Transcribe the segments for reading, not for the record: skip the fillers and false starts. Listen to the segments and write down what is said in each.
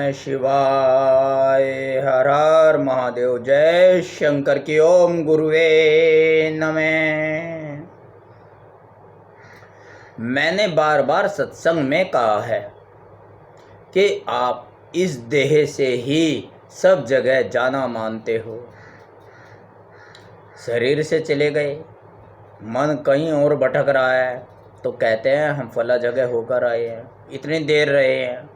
नमः शिवाय। हर हर महादेव। जय शंकर की। ओम गुरुवे नमः। मैंने बार बार सत्संग में कहा है कि आप इस देह से ही सब जगह जाना मानते हो। शरीर से चले गए, मन कहीं और भटक रहा है तो कहते हैं हम फला जगह होकर आए हैं, इतनी देर रहे हैं।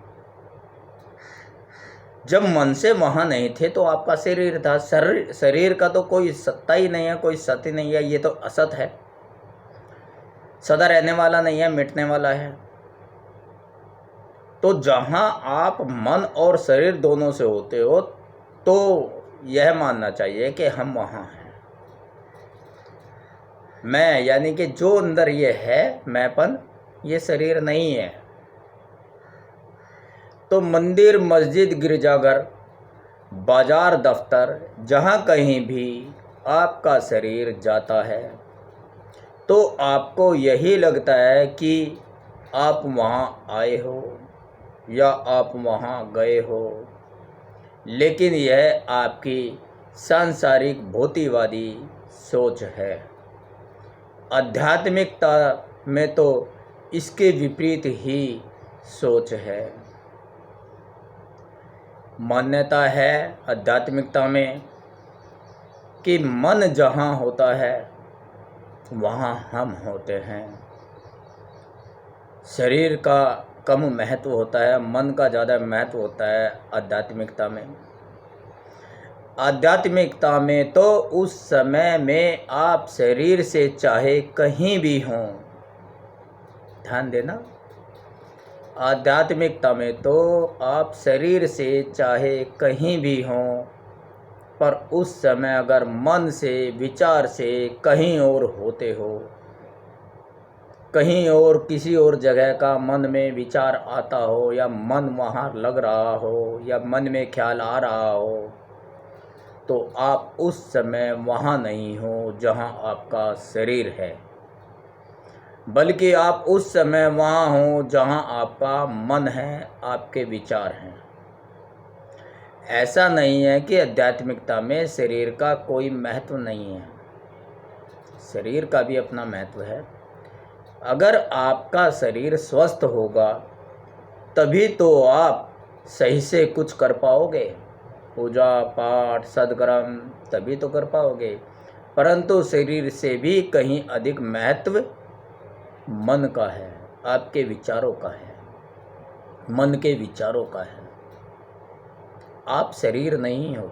जब मन से वहाँ नहीं थे तो आपका शरीर था। शरीर का तो कोई सत्ता ही नहीं है, कोई सत्य नहीं है, ये तो असत है, सदा रहने वाला नहीं है, मिटने वाला है। तो जहाँ आप मन और शरीर दोनों से होते हो तो यह मानना चाहिए कि हम वहाँ हैं। मैं यानी कि जो अंदर ये है मैंपन, ये शरीर नहीं है। तो मंदिर, मस्जिद, गिरजाघर, बाजार, दफ्तर, जहाँ कहीं भी आपका शरीर जाता है तो आपको यही लगता है कि आप वहाँ आए हो या आप वहाँ गए हो, लेकिन यह आपकी सांसारिक भौतिकवादी सोच है। आध्यात्मिकता में तो इसके विपरीत ही सोच है। मान्यता है आध्यात्मिकता में कि मन जहाँ होता है वहाँ हम होते हैं। शरीर का कम महत्व होता है, मन का ज़्यादा महत्व होता है आध्यात्मिकता में। आध्यात्मिकता में तो उस समय में आप शरीर से चाहे कहीं भी हों, ध्यान देना, आध्यात्मिकता में तो आप शरीर से चाहे कहीं भी हों, पर उस समय अगर मन से, विचार से कहीं और होते हो, कहीं और किसी और जगह का मन में विचार आता हो या मन वहाँ लग रहा हो या मन में ख्याल आ रहा हो, तो आप उस समय वहाँ नहीं हो जहाँ आपका शरीर है, बल्कि आप उस समय वहाँ हो जहाँ आपका मन है, आपके विचार हैं। ऐसा नहीं है कि आध्यात्मिकता में शरीर का कोई महत्व नहीं है, शरीर का भी अपना महत्व है। अगर आपका शरीर स्वस्थ होगा तभी तो आप सही से कुछ कर पाओगे, पूजा पाठ सद्कर्म तभी तो कर पाओगे। परंतु शरीर से भी कहीं अधिक महत्व मन का है, आपके विचारों का है, मन के विचारों का है। आप शरीर नहीं हो,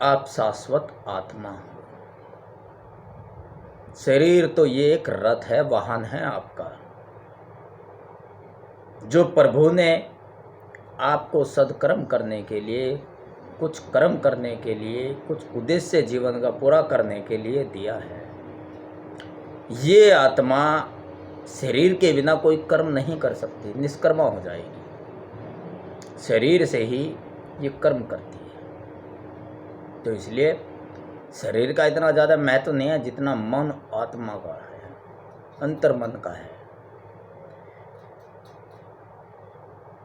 आप शाश्वत आत्मा हो। शरीर तो ये एक रथ है, वाहन है आपका, जो प्रभु ने आपको सद्कर्म करने के लिए, कुछ कर्म करने के लिए, कुछ उद्देश्य जीवन का पूरा करने के लिए दिया है। ये आत्मा शरीर के बिना कोई कर्म नहीं कर सकती, निष्कर्मा हो जाएगी। शरीर से ही ये कर्म करती है। तो इसलिए शरीर का इतना ज़्यादा महत्व नहीं है जितना मन आत्मा का है, अंतर्मन का है।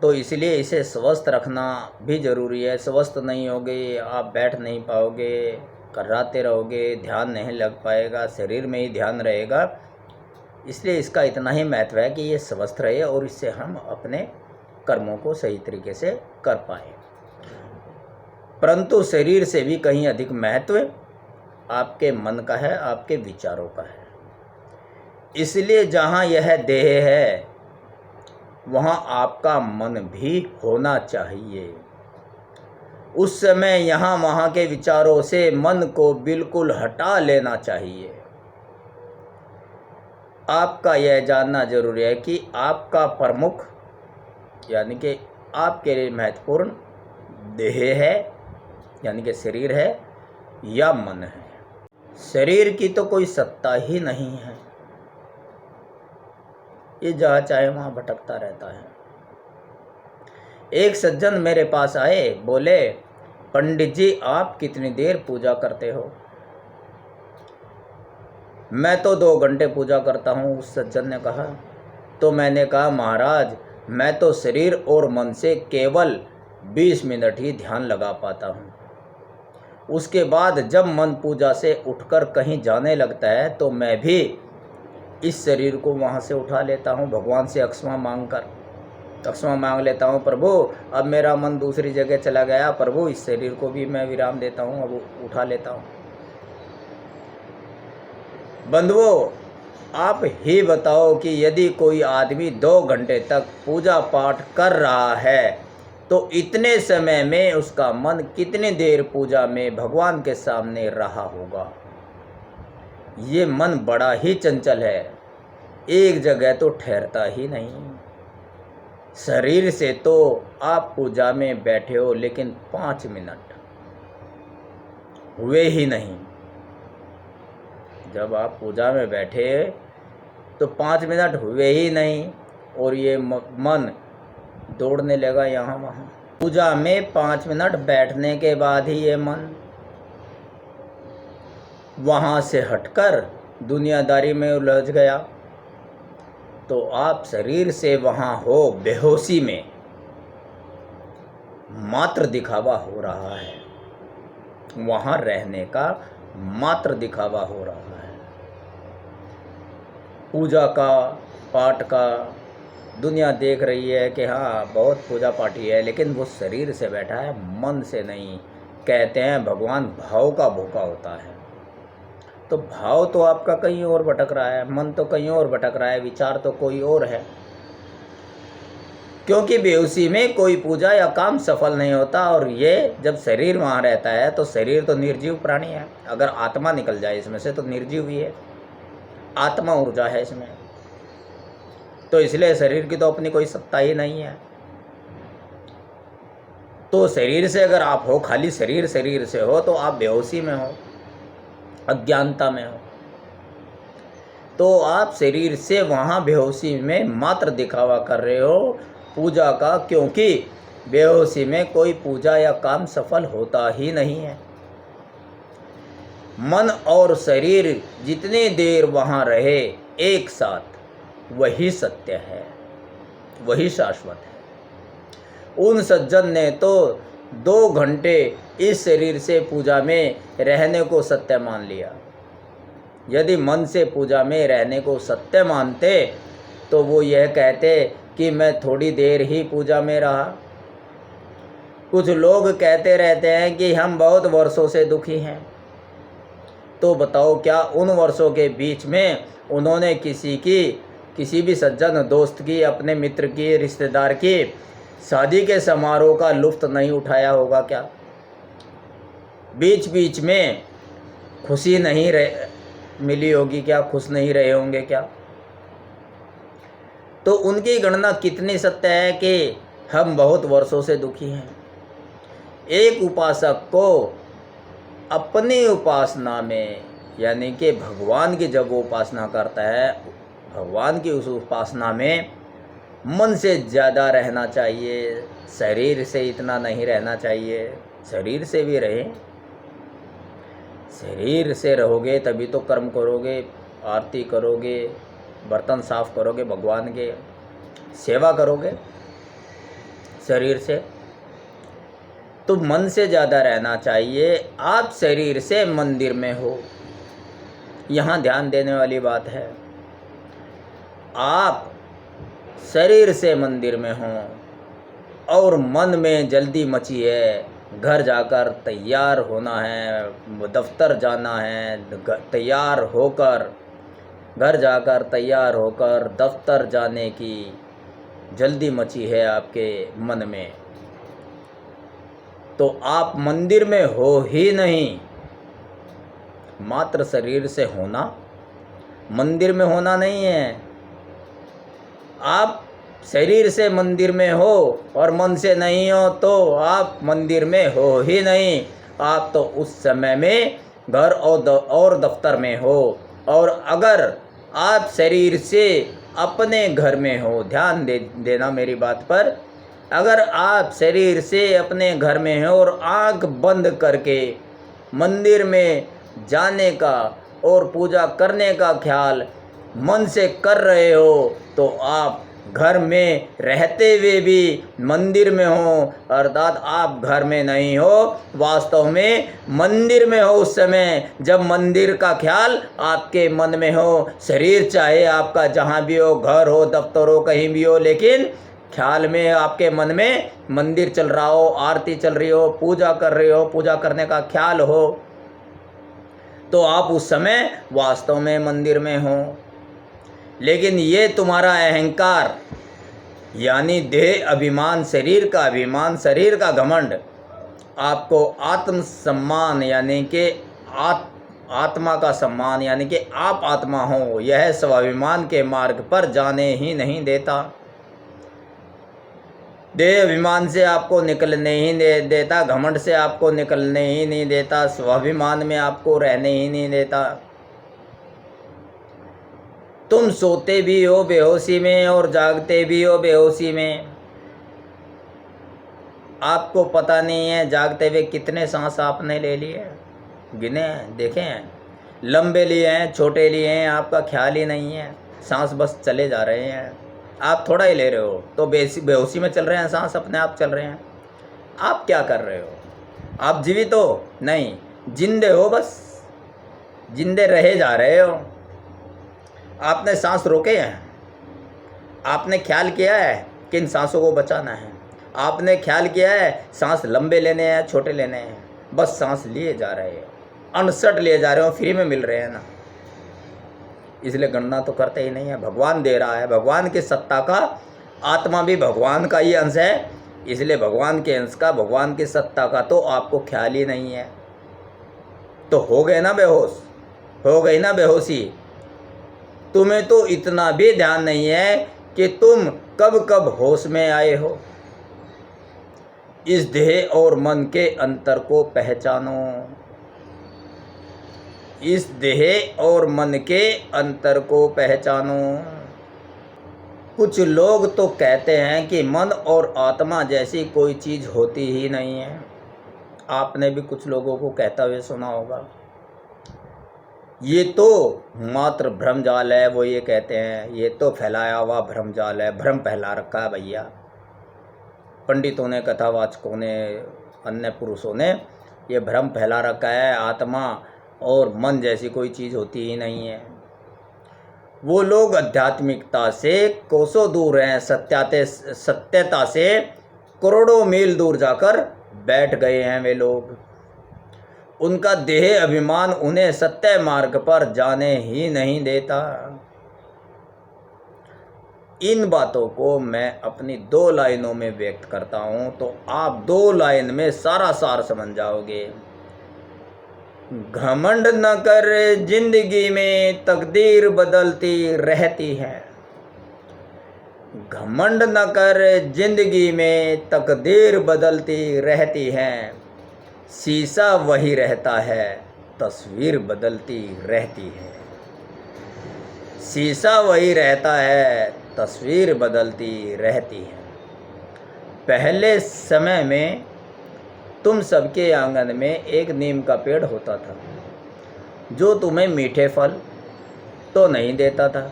तो इसलिए इसे स्वस्थ रखना भी ज़रूरी है। स्वस्थ नहीं होगे, आप बैठ नहीं पाओगे, कर्राते रहोगे, ध्यान नहीं लग पाएगा, शरीर में ही ध्यान रहेगा। इसलिए इसका इतना ही महत्व है कि ये स्वस्थ रहे और इससे हम अपने कर्मों को सही तरीके से कर पाए। परंतु शरीर से भी कहीं अधिक महत्व आपके मन का है, आपके विचारों का है। इसलिए जहाँ यह देह है वहाँ आपका मन भी होना चाहिए। उस समय यहाँ वहाँ के विचारों से मन को बिल्कुल हटा लेना चाहिए। आपका यह जानना जरूरी है कि आपका प्रमुख यानी कि आपके लिए महत्वपूर्ण देह है यानी कि शरीर है या मन है। शरीर की तो कोई सत्ता ही नहीं है, ये जहाँ चाहे वहाँ भटकता रहता है। एक सज्जन मेरे पास आए, बोले पंडित जी आप कितनी देर पूजा करते हो? मैं तो 2 घंटे पूजा करता हूँ, उस सज्जन ने कहा। तो मैंने कहा महाराज मैं तो शरीर और मन से केवल 20 मिनट ही ध्यान लगा पाता हूँ। उसके बाद जब मन पूजा से उठकर कहीं जाने लगता है तो मैं भी इस शरीर को वहाँ से उठा लेता हूँ, भगवान से क्षमा मांग लेता हूँ। प्रभु, अब मेरा मन दूसरी जगह चला गया, प्रभु इस शरीर को भी मैं विराम देता हूँ, अब उठा लेता हूँ। बंधुओं, आप ही बताओ कि यदि कोई आदमी 2 घंटे तक पूजा पाठ कर रहा है तो इतने समय में उसका मन कितनी देर पूजा में भगवान के सामने रहा होगा। ये मन बड़ा ही चंचल है, एक जगह तो ठहरता ही नहीं। शरीर से तो आप पूजा में बैठे हो, लेकिन 5 मिनट हुए ही नहीं। जब आप पूजा में बैठे तो 5 मिनट हुए ही नहीं और ये मन दौड़ने लगा यहाँ वहाँ। पूजा में 5 मिनट बैठने के बाद ही ये मन वहाँ से हटकर दुनियादारी में उलझ गया। तो आप शरीर से वहाँ हो बेहोशी में, मात्र दिखावा हो रहा है, वहाँ रहने का मात्र दिखावा हो रहा है। पूजा का, पाठ का दुनिया देख रही है कि हाँ बहुत पूजा पाठी है, लेकिन वो शरीर से बैठा है, मन से नहीं। कहते हैं भगवान भाव का भूखा होता है। तो भाव तो आपका कहीं और भटक रहा है, मन तो कहीं और भटक रहा है, विचार तो कोई और है। क्योंकि बेहोशी में कोई पूजा या काम सफल नहीं होता। और ये जब शरीर वहाँ रहता है तो शरीर तो निर्जीव प्राणी है। अगर आत्मा निकल जाए इसमें से तो निर्जीव ही है, आत्मा ऊर्जा है इसमें। तो इसलिए शरीर की तो अपनी कोई सत्ता ही नहीं है। तो शरीर से अगर आप हो, खाली शरीर से हो, तो आप बेहोशी में हो, अज्ञानता में हो। तो आप शरीर से वहाँ बेहोशी में मात्र दिखावा कर रहे हो पूजा का, क्योंकि बेहोशी में कोई पूजा या काम सफल होता ही नहीं है। मन और शरीर जितनी देर वहाँ रहे एक साथ, वही सत्य है, वही शाश्वत है। उन सज्जन ने तो 2 घंटे इस शरीर से पूजा में रहने को सत्य मान लिया। यदि मन से पूजा में रहने को सत्य मानते तो वो यह कहते कि मैं थोड़ी देर ही पूजा में रहा। कुछ लोग कहते रहते हैं कि हम बहुत वर्षों से दुखी हैं। तो बताओ, क्या उन वर्षों के बीच में उन्होंने किसी भी सज्जन दोस्त की, अपने मित्र की, रिश्तेदार की शादी के समारोह का लुत्फ़ नहीं उठाया होगा क्या? बीच बीच में खुशी नहीं मिली होगी क्या? खुश नहीं रहे होंगे क्या? तो उनकी गणना कितनी सत्य है कि हम बहुत वर्षों से दुखी हैं। एक उपासक को अपनी उपासना में, यानी कि भगवान की जब वो उपासना करता है, भगवान की उस उपासना में मन से ज़्यादा रहना चाहिए, शरीर से इतना नहीं रहना चाहिए। शरीर से भी रहे, शरीर से रहोगे तभी तो कर्म करोगे, आरती करोगे, बर्तन साफ करोगे, भगवान के सेवा करोगे शरीर से। तो मन से ज़्यादा रहना चाहिए। आप शरीर से मंदिर में हो, यहाँ ध्यान देने वाली बात है। आप शरीर से मंदिर में हों और मन में जल्दी मची है, घर जाकर तैयार होना है, दफ्तर जाना है, तैयार होकर घर जाकर तैयार होकर दफ्तर जाने की जल्दी मची है आपके मन में, तो आप मंदिर में हो ही नहीं। मात्र शरीर से होना, मंदिर में होना नहीं है। आप शरीर से मंदिर में हो और मन से नहीं हो तो आप मंदिर में हो ही नहीं। आप तो उस समय में घर और दफ्तर में हो। और अगर आप शरीर से अपने घर में हो, ध्यान देना मेरी बात पर, अगर आप शरीर से अपने घर में हो और आंख बंद करके मंदिर में जाने का और पूजा करने का ख्याल मन से कर रहे हो, तो आप घर में रहते हुए भी मंदिर में हो, अर्थात आप घर में नहीं हो, वास्तव में मंदिर में हो उस समय जब मंदिर का ख्याल आपके मन में हो। शरीर चाहे आपका जहाँ भी हो, घर हो, दफ्तर हो, कहीं भी हो, लेकिन ख्याल में आपके मन में मंदिर चल रहा हो, आरती चल रही हो, पूजा कर रहे हो, पूजा करने का ख्याल हो, तो आप उस समय वास्तव में मंदिर में हो। लेकिन ये तुम्हारा अहंकार यानी देह अभिमान, शरीर का अभिमान, शरीर का घमंड आपको आत्म सम्मान यानी कि आत्मा का सम्मान यानी कि आप आत्मा हो, यह स्वाभिमान के मार्ग पर जाने ही नहीं देता। देह अभिमान से आपको निकलने ही नहीं देता, घमंड से आपको निकलने ही नहीं देता, स्वाभिमान में आपको रहने ही नहीं देता। तुम सोते भी हो बेहोशी में और जागते भी हो बेहोशी में। आपको पता नहीं है जागते हुए कितने सांस आपने ले लिए, गिने हैं, देखे हैं, लंबे लिए हैं, छोटे लिए हैं, आपका ख्याल ही नहीं है, सांस बस चले जा रहे हैं, आप थोड़ा ही ले रहे हो, तो बेहोशी में चल रहे हैं, सांस अपने आप चल रहे हैं। आप क्या कर रहे हो? आप जीवित हो? नहीं, जिंदे हो, बस जिंदे रहे जा रहे हो। आपने सांस रोके हैं, आपने ख्याल किया है कि इन सांसों को बचाना है, आपने ख्याल किया है सांस लंबे लेने हैं, छोटे लेने हैं, बस सांस लिए जा रहे हो, अनसट लिए जा रहे हो, फ्री में मिल रहे हैं ना, इसलिए गणना तो करते ही नहीं है। भगवान दे रहा है, भगवान की सत्ता का, आत्मा भी भगवान का ही अंश है, इसलिए भगवान के अंश का, भगवान की सत्ता का तो आपको ख्याल ही नहीं है। तो हो गए ना बेहोश, हो गई ना बेहोशी। तुम्हें तो इतना भी ध्यान नहीं है कि तुम कब कब होश में आए हो। इस देह और मन के अंतर को पहचानो, इस देह और मन के अंतर को पहचानो। कुछ लोग तो कहते हैं कि मन और आत्मा जैसी कोई चीज़ होती ही नहीं है। आपने भी कुछ लोगों को कहता हुए सुना होगा, ये तो मात्र भ्रमजाल है, वो ये कहते हैं, ये तो फैलाया हुआ भ्रमजाल है, भ्रम फैला रखा है भैया। पंडितों ने, कथावाचकों ने, अन्य पुरुषों ने ये भ्रम फैला रखा है, आत्मा और मन जैसी कोई चीज़ होती ही नहीं है। वो लोग आध्यात्मिकता से कोसों दूर हैं, सत्यता से करोड़ों मील दूर जाकर बैठ गए हैं वे लोग। उनका देह अभिमान उन्हें सत्य मार्ग पर जाने ही नहीं देता। इन बातों को मैं अपनी 2 लाइनों में व्यक्त करता हूं, तो आप 2 लाइन में सारा सार समझ जाओगे। घमंड न कर, जिंदगी में तकदीर बदलती रहती है। घमंड न कर, जिंदगी में तकदीर बदलती रहती है। शीशा वही रहता है, तस्वीर बदलती रहती है। शीशा वही रहता है, तस्वीर बदलती रहती है। पहले समय में तुम सबके आंगन में एक नीम का पेड़ होता था, जो तुम्हें मीठे फल तो नहीं देता था,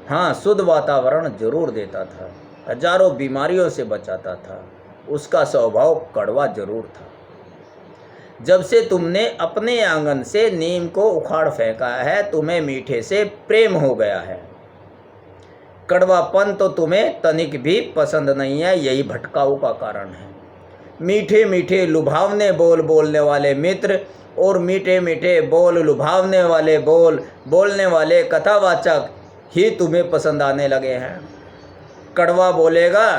हाँ शुद्ध वातावरण जरूर देता था, हजारों बीमारियों से बचाता था, उसका स्वभाव कड़वा जरूर था। जब से तुमने अपने आंगन से नीम को उखाड़ फेंका है, तुम्हें मीठे से प्रेम हो गया है। कड़वापन तो तुम्हें तनिक भी पसंद नहीं है, यही भटकाऊ का कारण है। मीठे मीठे लुभावने बोल बोलने वाले मित्र और मीठे मीठे बोल लुभावने वाले बोलने वाले कथावाचक ही तुम्हें पसंद आने लगे हैं। कड़वा बोलेगा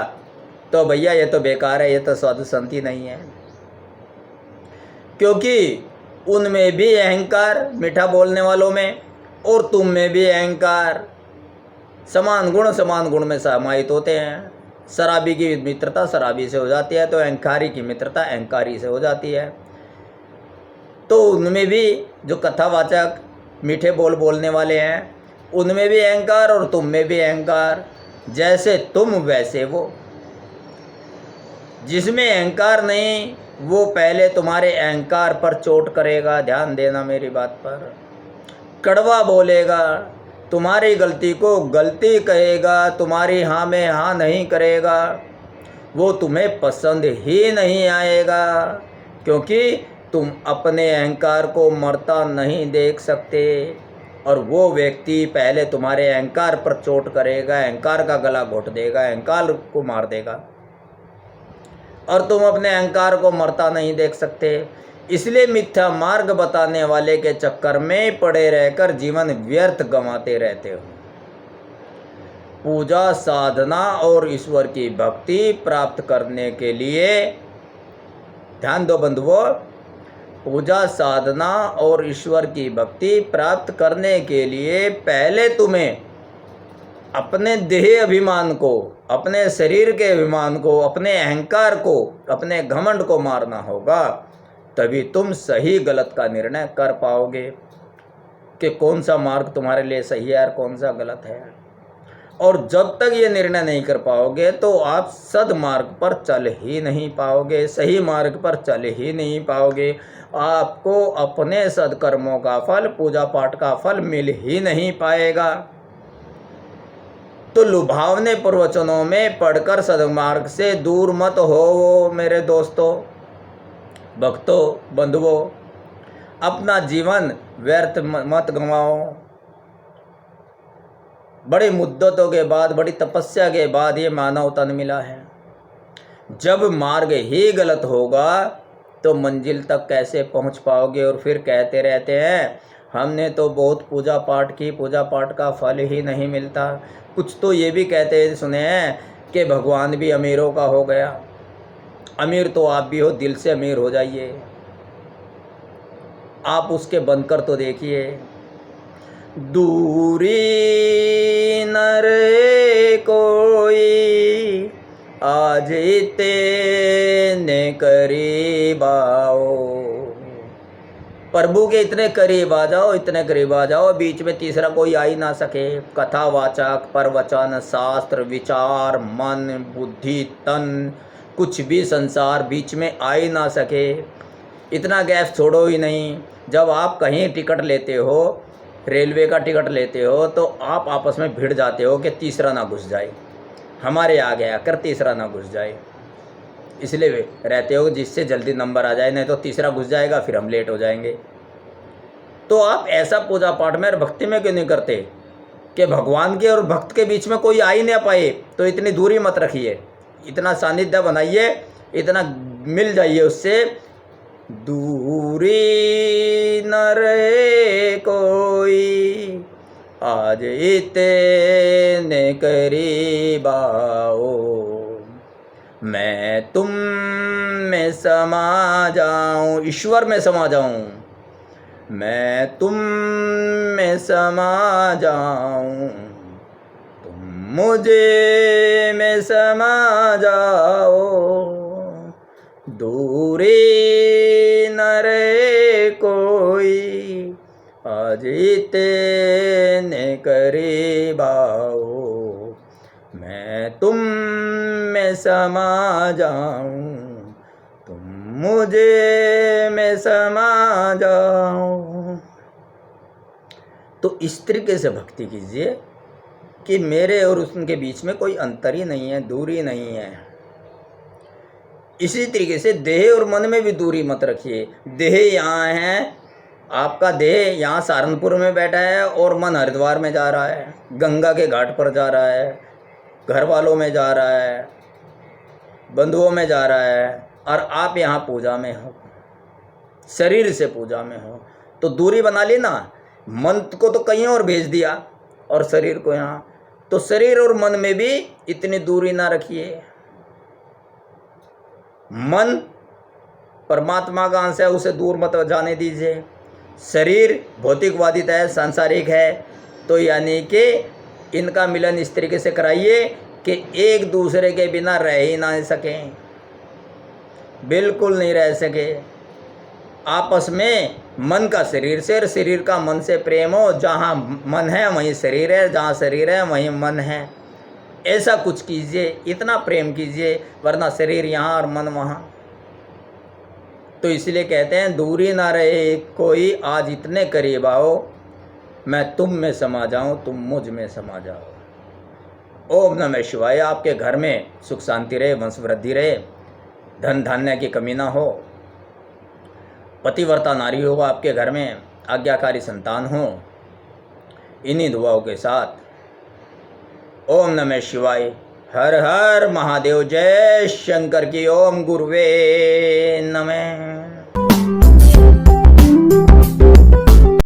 तो भैया ये तो बेकार है, ये तो साधु संत ही नहीं है, क्योंकि उनमें भी अहंकार, मीठा बोलने वालों में और तुम में भी अहंकार, समान गुण में समाहित होते हैं। शराबी की मित्रता शराबी से हो जाती है, तो अहंकारी की मित्रता अहंकारी से हो जाती है। तो उनमें भी जो कथावाचक मीठे बोलने वाले हैं, उनमें भी अहंकार और तुम में भी अहंकार। जैसे तुम वैसे वो। जिसमें अहंकार नहीं, वो पहले तुम्हारे अहंकार पर चोट करेगा, ध्यान देना मेरी बात पर। कड़वा बोलेगा तुम्हारी गलती को गलती कहेगा, तुम्हारी हाँ में हाँ नहीं करेगा, वो तुम्हें पसंद ही नहीं आएगा, क्योंकि तुम अपने अहंकार को मरता नहीं देख सकते। और वो व्यक्ति पहले तुम्हारे अहंकार पर चोट करेगा, अहंकार का गला घोट देगा, अहंकार को मार देगा, और तुम अपने अहंकार को मरता नहीं देख सकते। इसलिए मिथ्या मार्ग बताने वाले के चक्कर में पड़े रहकर जीवन व्यर्थ गंवाते रहते हो। पूजा साधना और ईश्वर की भक्ति प्राप्त करने के लिए, ध्यान दो बंधुओं, पूजा साधना और ईश्वर की भक्ति प्राप्त करने के लिए पहले तुम्हें अपने देह अभिमान को, अपने शरीर के अभिमान को, अपने अहंकार को, अपने घमंड को मारना होगा। तभी तुम सही गलत का निर्णय कर पाओगे कि कौन सा मार्ग तुम्हारे लिए सही है और कौन सा गलत है। और जब तक ये निर्णय नहीं कर पाओगे तो आप सदमार्ग पर चल ही नहीं पाओगे, सही मार्ग पर चल ही नहीं पाओगे। आपको अपने सदकर्मों का फल, पूजा पाठ का फल मिल ही नहीं पाएगा। तो लुभावने प्रवचनों में पढ़कर सदमार्ग से दूर मत हो मेरे दोस्तों, भक्तों, बंधुओं। अपना जीवन व्यर्थ मत गंवाओ। बड़ी मुद्दतों के बाद, बड़ी तपस्या के बाद ये मानव तन मिला है। जब मार्ग ही गलत होगा तो मंजिल तक कैसे पहुंच पाओगे। और फिर कहते रहते हैं हमने तो बहुत पूजा पाठ की, पूजा पाठ का फल ही नहीं मिलता। कुछ तो ये भी कहते सुने हैं कि भगवान भी अमीरों का हो गया। अमीर तो आप भी हो, दिल से अमीर हो जाइए, आप उसके बनकर तो देखिए। दूरी न रहे कोई, आज इतने करीब आओ। प्रभु के इतने करीब आ जाओ, इतने करीब आ जाओ, बीच में तीसरा कोई आ ही ना सके। कथावाचक, प्रवचन, शास्त्र, विचार, मन, बुद्धि, तन, कुछ भी संसार बीच में आ ही ना सके। इतना गैप छोड़ो ही नहीं। जब आप कहीं टिकट लेते हो, रेलवे का टिकट लेते हो, तो आप आपस में भिड़ जाते हो कि तीसरा ना घुस जाए, हमारे आगे आकर तीसरा ना घुस जाए। इसलिए रहते हो जिससे जल्दी नंबर आ जाए, नहीं तो तीसरा घुस जाएगा, फिर हम लेट हो जाएंगे। तो आप ऐसा पूजा पाठ में और भक्ति में क्यों नहीं करते कि भगवान के और भक्त के बीच में कोई आ ही ना पाए। तो इतनी दूरी मत रखिए, इतना सानिध्य बनाइए, इतना मिल जाइए उससे। दूरी न रहे कोई, आज इतने करीब आओ। मैं तुम में समा जाऊं, ईश्वर में समा जाऊं। मैं तुम में समा जाऊं, तुम मुझे में समा जाओ। दूरी न रहे कोई, आज इतने करीब आओ। मैं तुम में समा जाऊं, तुम मुझे में समा जाओ। तो इस तरीके से भक्ति कीजिए कि मेरे और उनके बीच में कोई अंतर ही नहीं है, दूरी नहीं है। इसी तरीके से देह और मन में भी दूरी मत रखिए। देह यहाँ है, आपका देह यहाँ सहारनपुर में बैठा है और मन हरिद्वार में जा रहा है, गंगा के घाट पर जा रहा है, घर वालों में जा रहा है, बंधुओं में जा रहा है, और आप यहाँ पूजा में हो, शरीर से पूजा में हो। तो दूरी बना ली ना। मन को तो कहीं और भेज दिया और शरीर को यहाँ। तो शरीर और मन में भी इतनी दूरी ना रखिए। मन परमात्मा का अंश है, उसे दूर मत जाने दीजिए। शरीर भौतिकवादिता है, सांसारिक है, तो यानी कि इनका मिलन इस तरीके से कराइए कि एक दूसरे के बिना रह ही ना सकें, बिल्कुल नहीं रह सके। आपस में मन का शरीर से और शरीर का मन से प्रेम हो। जहाँ मन है वहीं शरीर है, जहाँ शरीर है वहीं मन है। ऐसा कुछ कीजिए, इतना प्रेम कीजिए, वरना शरीर यहाँ और मन वहाँ। तो इसलिए कहते हैं दूरी ना रहे कोई, आज इतने करीब आओ। मैं तुम में समा जाऊं, तुम मुझ में समा जाओ। ओम नमः शिवाय। आपके घर में सुख शांति रहे, वंश वृद्धि रहे, धन धान्य की कमी ना हो, पतिव्रता नारी हो आपके घर में, आज्ञाकारी संतान हो। इन्हीं दुआओं के साथ ओम नमः शिवाय। हर हर महादेव। जय शंकर की। ओम गुरुवे नमः।